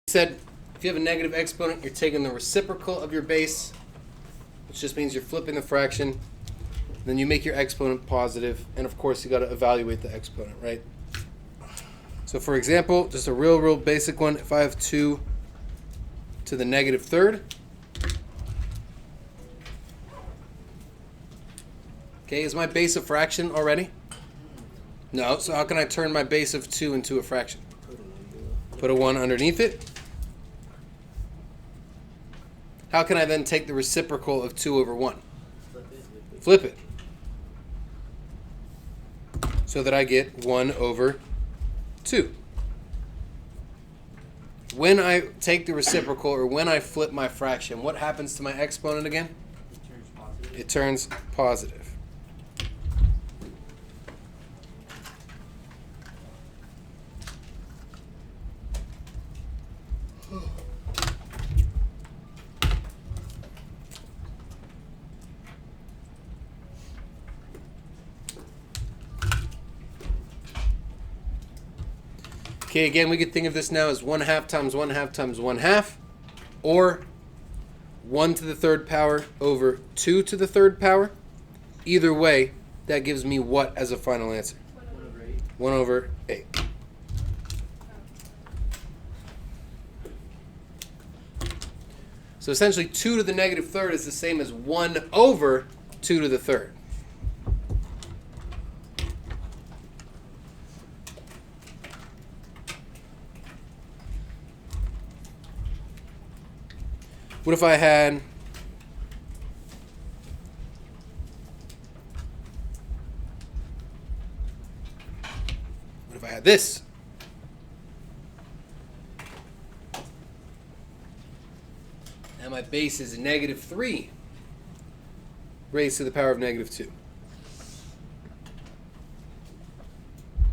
Said if you have a negative exponent, you're taking the reciprocal of your base, which just means you're flipping the fraction. Then you make your exponent positive, and of course you got to evaluate the exponent, right? So for example, just a real basic one, if I have 2 to the negative third, okay, is my base a fraction already? No, so how can I turn my base of 2 into a fraction? Put a 1 underneath it. How can I then take the reciprocal of 2 over 1? Flip it. So that I get 1 over 2. When I take the reciprocal, or when I flip my fraction, what happens to my exponent again? It turns positive. Okay, again, we could think of this now as 1/2 times 1/2 times 1/2, or 1 to the third power over 2 to the third power. Either way, that gives me what as a final answer? 1 over 8. So essentially 2 to the negative third is the same as 1 over 2 to the third. What if I had this? And my base is negative 3 raised to the power of negative 2.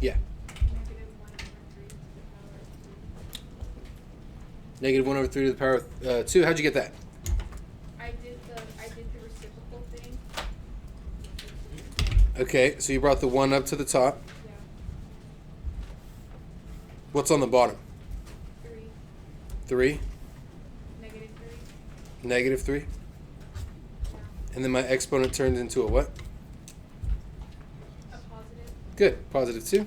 Yeah. Negative 1 over 3 to the power of 2. How'd you get that? I did the reciprocal thing. Okay, so you brought the 1 up to the top. Yeah. What's on the bottom? 3. 3? Negative 3. Negative 3? Yeah. And then my exponent turns into a what? A positive. Good, positive 2.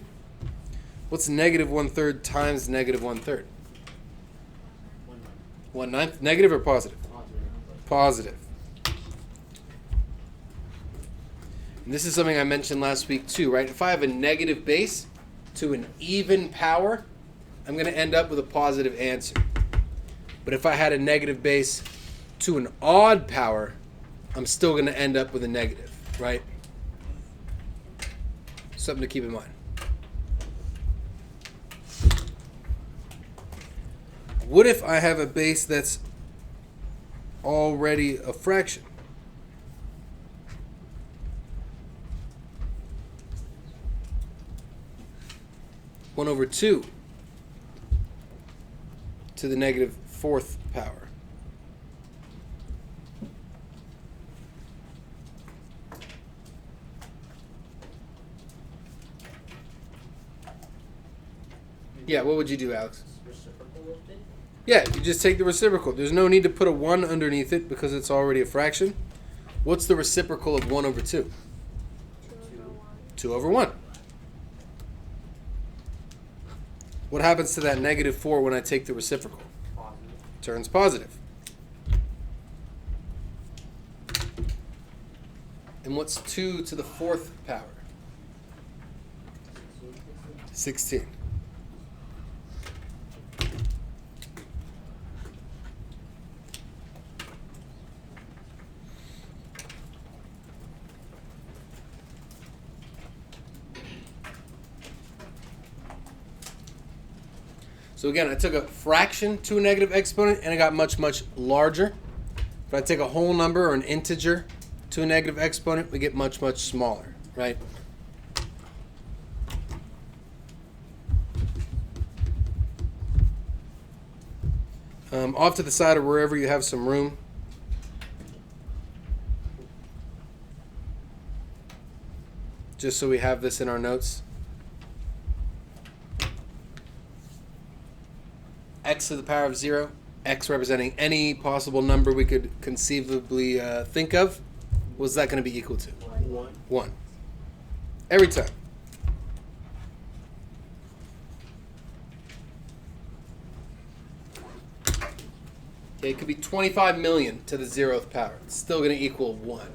What's negative 1/3 times negative 1/3? 1/9. Negative or positive? Positive. And this is something I mentioned last week too, right? If I have a negative base to an even power, I'm going to end up with a positive answer. But if I had a negative base to an odd power, I'm still going to end up with a negative, right? Something to keep in mind. What if I have a base that's already a fraction? One over 2 to the negative 4th power. Yeah, what would you do, Alex? Yeah, you just take the reciprocal. There's no need to put a 1 underneath it because it's already a fraction. What's the reciprocal of 1 over 2? 2 over 1. What happens to that negative 4 when I take the reciprocal? Positive. Turns positive. And what's 2 to the 4th power? 16. So again, I took a fraction to a negative exponent and it got much larger. If I take a whole number or an integer to a negative exponent, we get much smaller, right? Off to the side or wherever you have some room, just so we have this in our notes. x to the power of 0, x representing any possible number we could conceivably think of, what's that going to be equal to? 1. 1. Every time. Okay, it could be 25 million to the 0th power. It's still going to equal 1.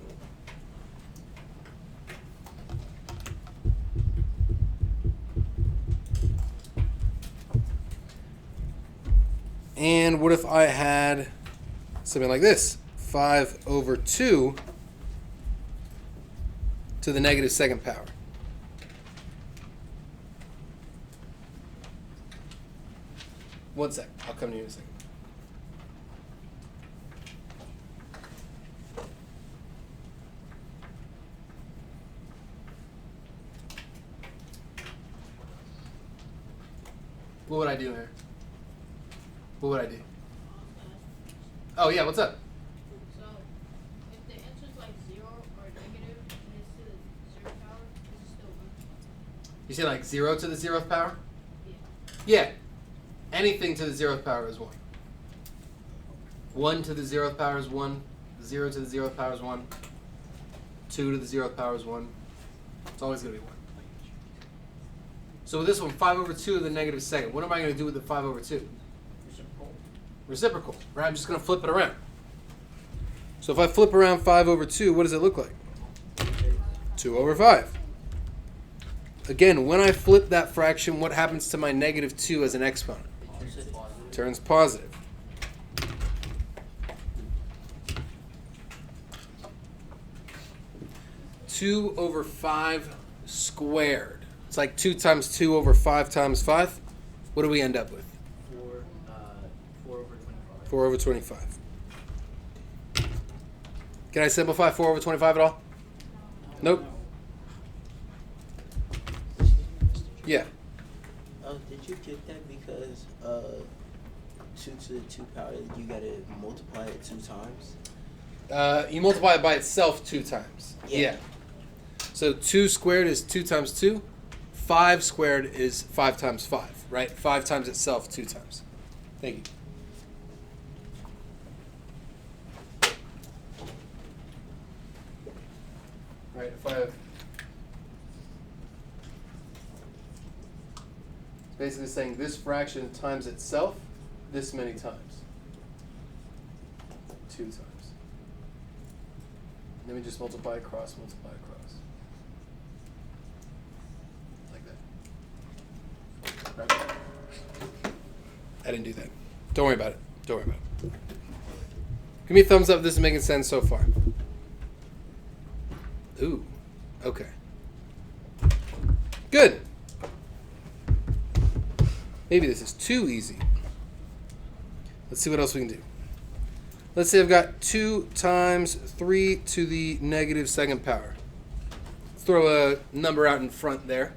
And what if I had something like this? 5 over 2 to the negative 2nd power. One sec. I'll come to you in a second. What would I do here? What would I do? Oh, yeah, what's up? So, if the answer is like 0 or negative and it's to the 0 power, is it still 1? You say like 0 to the 0th power? Yeah. Yeah. Anything to the 0th power is 1. 1 to the 0th power is 1. 0 to the 0th power is 1. 2 to the 0th power is 1. It's always going to be 1. So with this one, 5 over 2 to the negative 2nd. What am I going to do with the 5 over 2? Reciprocal, right? I'm just going to flip it around. So if I flip around 5 over 2, what does it look like? 2 over 5. Again, when I flip that fraction, what happens to my negative 2 as an exponent? Turns positive. Two over 5 squared. It's like 2 times 2 over 5 times 5. What do we end up with? 4 over 25. 4 over 25. Can I simplify 4 over 25 at all? Nope. Yeah. Did you get that because 2 to the 2 power, you gotta multiply it 2 times? You multiply it by itself 2 times. Yeah. So 2 squared is 2 times 2. 5 squared is 5 times 5, right? 5 times itself 2 times. Thank you. Right, if I have... It's basically saying this fraction times itself this many times. 2 times. And then we just multiply across, multiply across. Like that. Right? I didn't do that. Don't worry about it. Don't worry about it. Give me a thumbs up if this is making sense so far. Ooh. Okay. Good. Maybe this is too easy. Let's see what else we can do. Let's say I've got 2 times 3 to the negative 2nd power. Let's throw a number out in front there.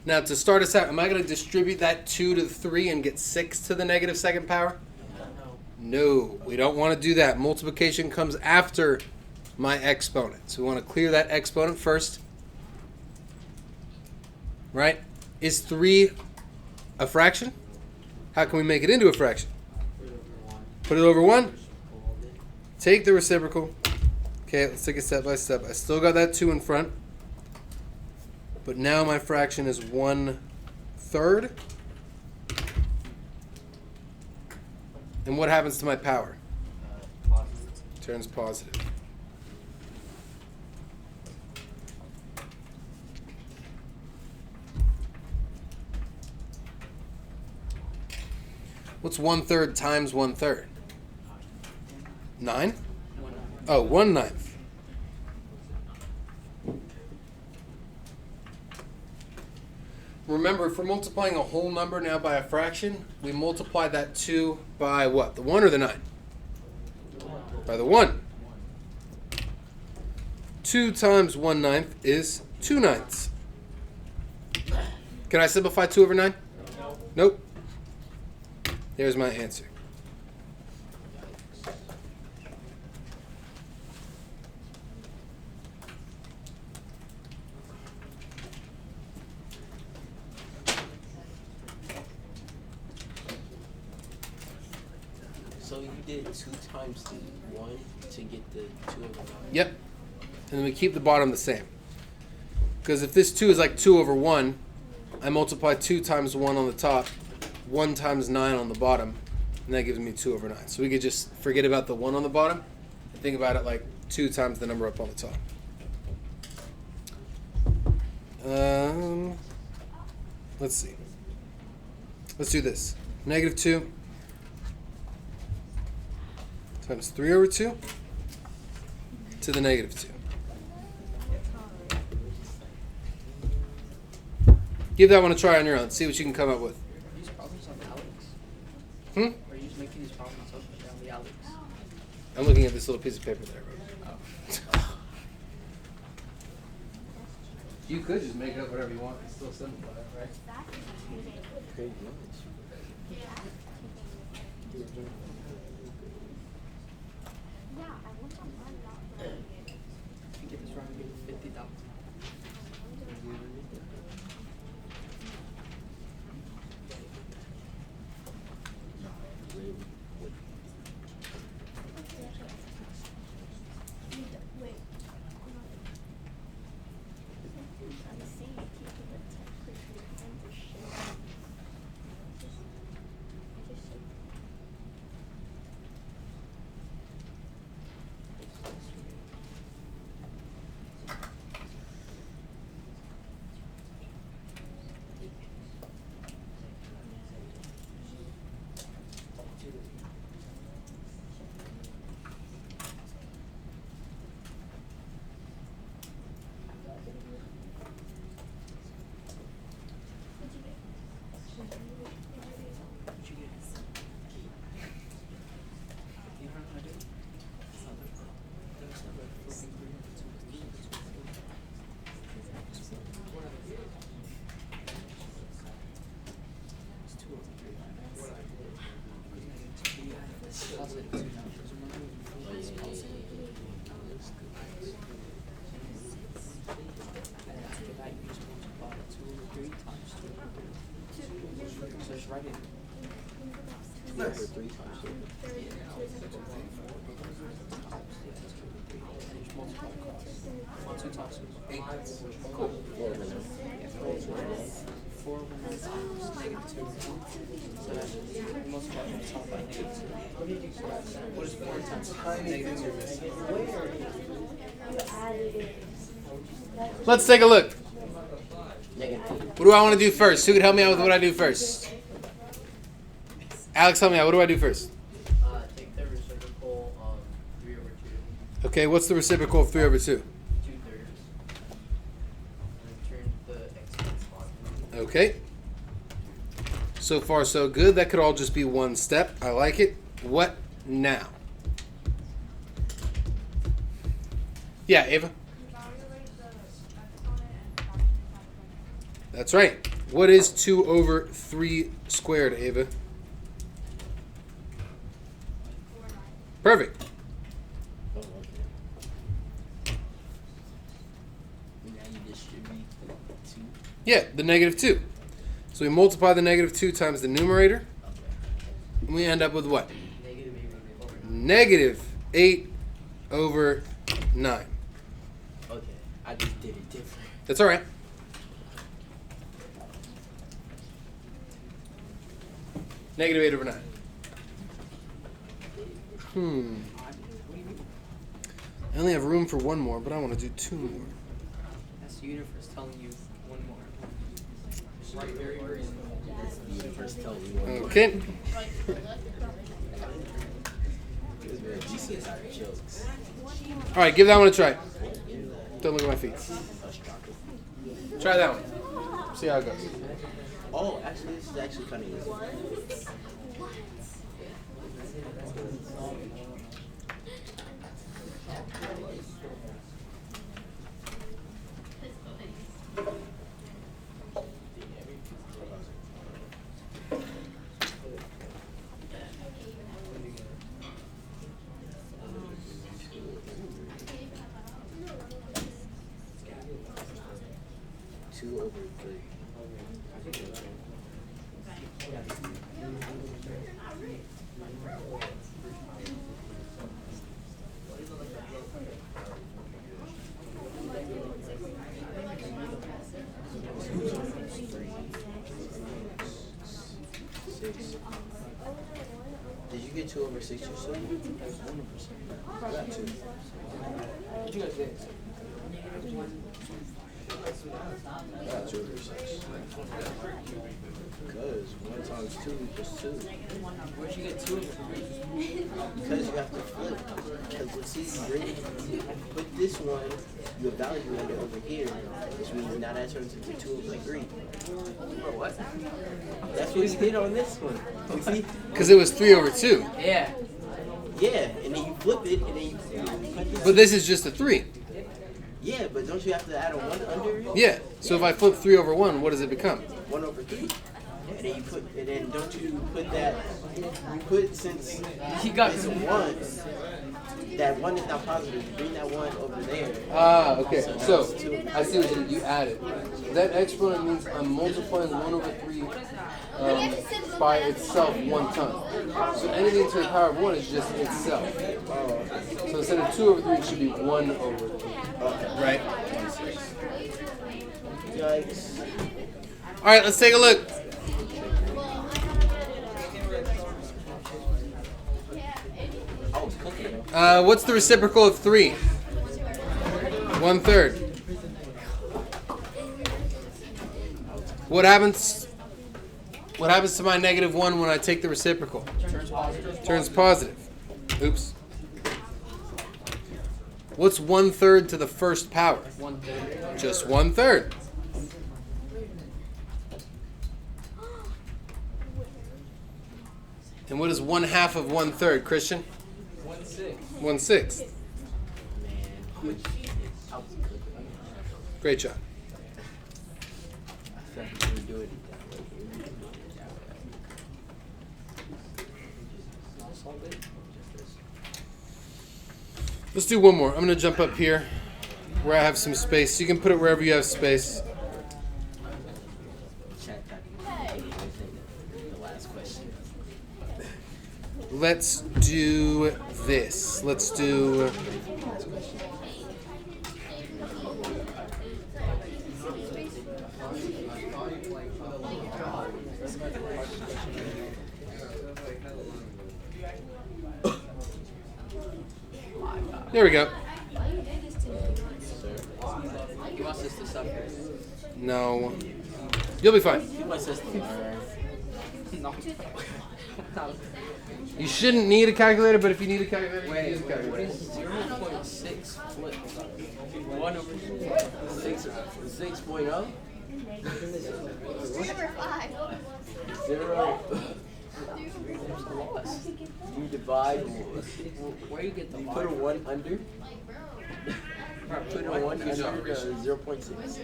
Now, to start us out, am I going to distribute that 2 to the 3 and get 6 to the negative 2nd power? No, we don't want to do that. Multiplication comes after my exponent. So we want to clear that exponent first. Right? Is 3 a fraction? How can we make it into a fraction? Put it over 1. Take the reciprocal. Okay, let's take it step by step. I still got that 2 in front. But now my fraction is 1/3. And what happens to my power? Turns positive. What's 1/3 times 1/3? 9? Oh, 1/9. Remember, if we're multiplying a whole number now by a fraction, we multiply that 2 by what? The 1 or the 9? By the 1. 2 times 1/9 is 2/9. Can I simplify 2 over 9? Nope. There's my answer. So you did 2 times the 1 to get the 2 over 9? Yep. And then we keep the bottom the same. Because if this 2 is like 2 over 1, I multiply 2 times 1 on the top, 1 times 9 on the bottom, and that gives me 2 over 9. So we could just forget about the 1 on the bottom and think about it like 2 times the number up on the top. Let's see. Let's do this. Negative 2 times 3 over 2 to the negative 2. Give that one a try on your own. See what you can come up with. Are these problems on the Alex? Are you just making these problems up on the Alex? I'm looking at this little piece of paper there, bro. You could just make up whatever you want and still simplify it, right? Pretty much. If you get this wrong, you get 50,000. Just write it. Over 3 times 2. Just multiply across. 2 times 8. Cool. 4 over 9. 4 over 9 times negative 2. So that's multiply from the top by negative 2. So that's, what is 4 times negative 2? Let's take a look. Negative 2. What do I want to do first? Who could help me out with what I do first? Alex, help me out. What do I do first? Take the reciprocal of 3 over 2. Okay, what's the reciprocal of 3 over 2? 2/3. And turn the exponent positive. Okay. So far, so good. That could all just be one step. I like it. What now? Yeah, Ava? Evaluate the exponent and fraction side. That's right. What is 2 over 3 squared, Ava? 4/9. Perfect. Oh, okay. Now you distribute the 2. Yeah, the negative 2. So we multiply the negative 2 times the numerator, and we end up with what? Negative 8 over 9. Negative 8 over 9. Okay. I just did it different. That's all right. Negative 8 over 9. I only have room for one more, but I want to do 2 more. That's the universe telling you one more. Right, very, very simple. The universe tells me one more. Okay. These are decent type jokes. All right, give that one a try. Don't look at my feet. Us chocolate. Try that one. See how it goes. Oh, actually, this is actually kind of easy. Two over 3. Six. Did you get 2/6 yourself? I got 2. What you guys get? I got 2/6. Because 1 times 2 equals 2. Where'd you get 2 of it? Because you have to flip. Because see, you put this one, you evaluate it over here, which means now that turns into 2/3. Bro, what? That's what you did on this one. You see? Because it was 3/2. Yeah. Yeah, and then you flip it, and then you put this. But this is just a 3. Yeah, but don't you have to add a 1 under it? Yeah. So if I flip 3/1, what does it become? 1/3. And then you put, and then don't you put that? You put since He got it's a 1. That 1 is not positive. You bring that 1 over there. Ah, okay. So I see what you added. That exponent means I'm multiplying 1/3 by itself 1 time. So anything to the power of 1 is just itself. So instead of 2/3, it should be 1/3. Okay. Right? Yikes. All right, let's take a look. I was cooking. What's the reciprocal of 3? 1/3. What happens to my -1 when I take the reciprocal? turns positive. Turns positive. Oops. What's 1/3 to the first power? 1/3. Just 1/3. And what is 1/2 of 1/3, Christian? 1/6. 1/6. Man, I was cooking. Great job. I felt like we were doing it that way. Let's do one more. I'm going to jump up here where I have some space. You can put it wherever you have space. Chat that. The last question. Let's do this. Let's do... There we go. He wants us to suffer. No. You'll be fine. He wants us to learn. No. You shouldn't need a calculator, but if you need a calculator, you can Wait, use a what calculator. is 0.6 flip? 6.0? Number 5. 0. There's a loss. You divide. Where you get the You put a 1 under. Put a 1 under 0.6.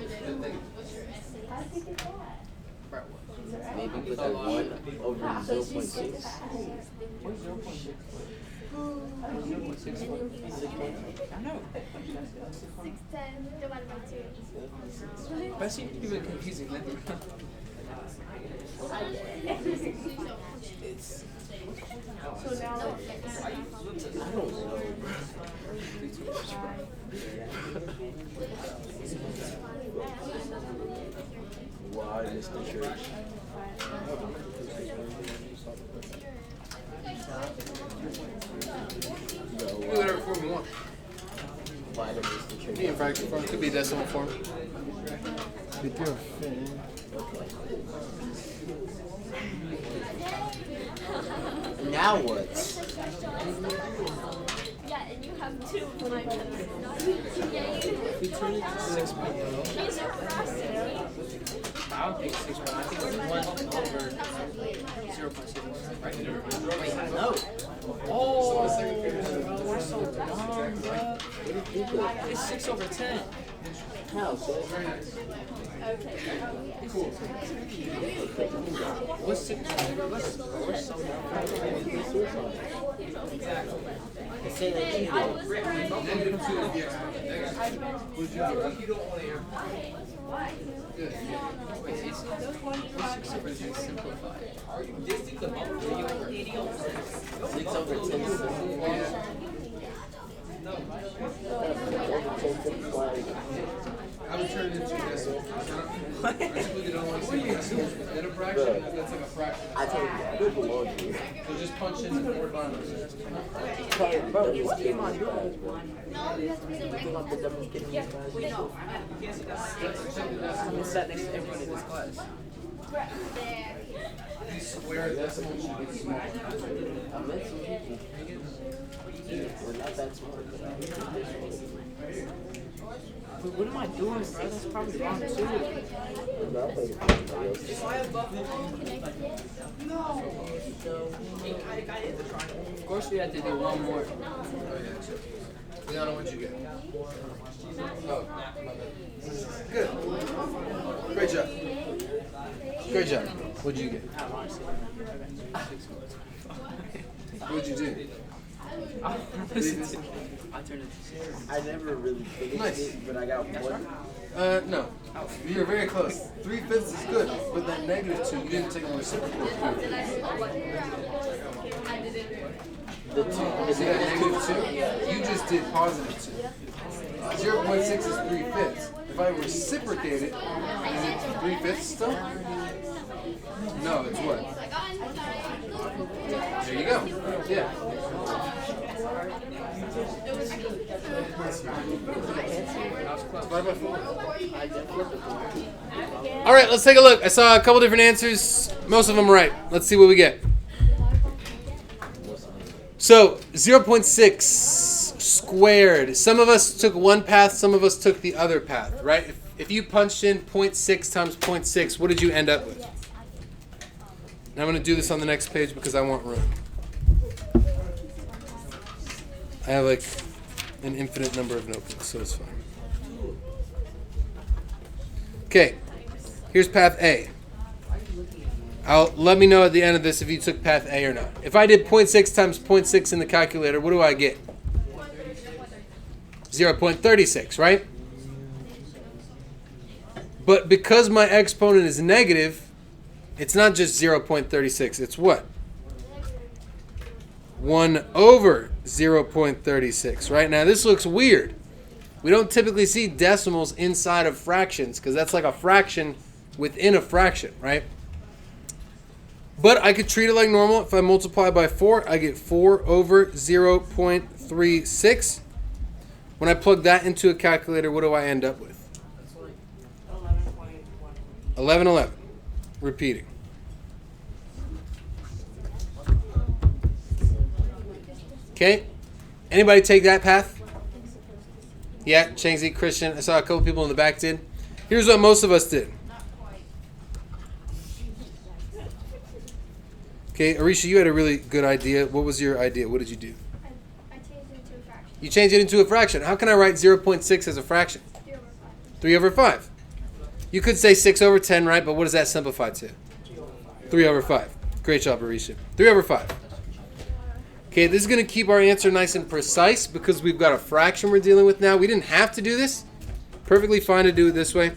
Maybe put the 1 over 0.6. What's 0.6? 0.6 flip. 6.0. I know. 610 divided by 2. That seems even confusing. It's. So now I don't know. Why, Mr. Church? Do whatever form you want. Why the Mr. Church? Could be in fractional form, could be decimal form. Now what? yeah, and you have 2 when I yeah, If you turn it to 6.0, He's procrastinating. I don't think 6.0. I think it's 1 over 0.6. Right? Wait, no. Oh, we're so dumb, bro. It's 6 over 10. How, sir? What's 6 over? We're so dumb. Say that you do. Simplified. 6 over 10 is I would turn it into a decimal. I typically don't want to say decimals within a fraction. That's like a fraction. I told you, I don't belong here. So just punch in the 4 times. Bro, what game am I doing? Picking up the double kidding you guys. I'm sat next to everyone in this class. These square decimals should be small. I met some people. We're not that smart, but I met this one. But what am I doing, bro? That's probably wrong too. Of course we have to do one more. Oh, yeah. Leona, what'd you get? Oh, my bad. Good. Great job. Great job. What'd you get? What'd you do? I turned it to 0. I never really finished Nice. it, but I got one. No. You're very close. 3/5 is good, but that -2, you didn't take a reciprocal. The 2. See that -2? You just did +2. 0.6 is 3/5. If I reciprocate it, is it 3/5 still? No, it's what? There you go. Yeah. Divide by 4. All right, let's take a look. I saw a couple different answers. Most of them right. Let's see what we get. So 0.6 squared. Some of us took one path, some of us took the other path, right? If you punched in 0.6 times 0.6, what did you end up with? Now I'm going to do this on the next page because I want room. I have like an infinite number of notebooks, so it's fine. Okay, here's path A. Let me know at the end of this if you took path A or not. If I did 0.6 times 0.6 in the calculator, what do I get? 0.36, right? But because my exponent is negative, it's not just 0.36, it's what? 1 over 0.36, right? Now this looks weird. We don't typically see decimals inside of fractions because that's like a fraction within a fraction, right? But I could treat it like normal. If I multiply by 4, I get 4 over 0.36. When I plug that into a calculator, what do I end up with? 1111. Repeating. Okay. Anybody take that path? Yeah, Changzi, Christian. I saw a couple people in the back did. Here's what most of us did. Okay, Arisha, you had a really good idea. What was your idea? What did you do? I changed it into a fraction. You changed it into a fraction. How can I write 0.6 as a fraction? 3 over 5. 3 over 5. You could say 6 over 10, right? But what does that simplify to? 3 over 5. Great job, Arisha. 3 over 5. Okay, this is going to keep our answer nice and precise because we've got a fraction we're dealing with now. We didn't have to do this. Perfectly fine to do it this way.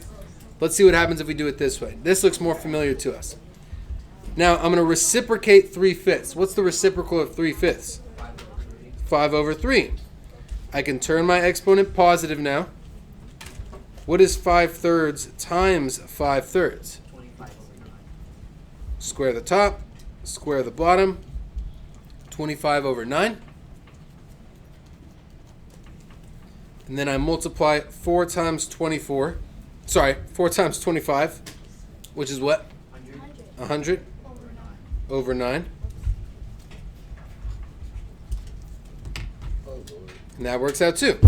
Let's see what happens if we do it this way. This looks more familiar to us. Now, I'm going to reciprocate 3/5. What's the reciprocal of 3/5? 5 over 3. I can turn my exponent positive now. What is 5/3 times 5/3? Square the top, square the bottom. 25 over 9. And then I multiply 4 times 24. Sorry, 4 times 25, which is what? 100 over 9. And that works out too.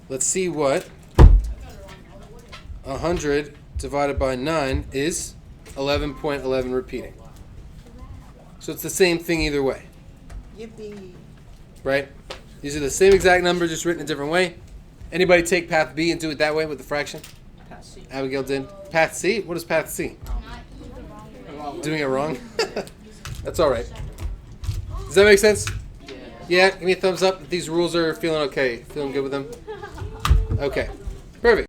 Let's see what 100 divided by 9 is. 11.11 repeating. So it's the same thing either way. Yippee. Right? These are the same exact numbers, just written a different way. Anybody take path B and do it that way with the fraction? Path C. Abigail did. Path C? What is path C? Doing it wrong? That's all right. Does that make sense? Yeah. Yeah? Give me a thumbs up if these rules are feeling okay. Feeling good with them? Okay. Perfect.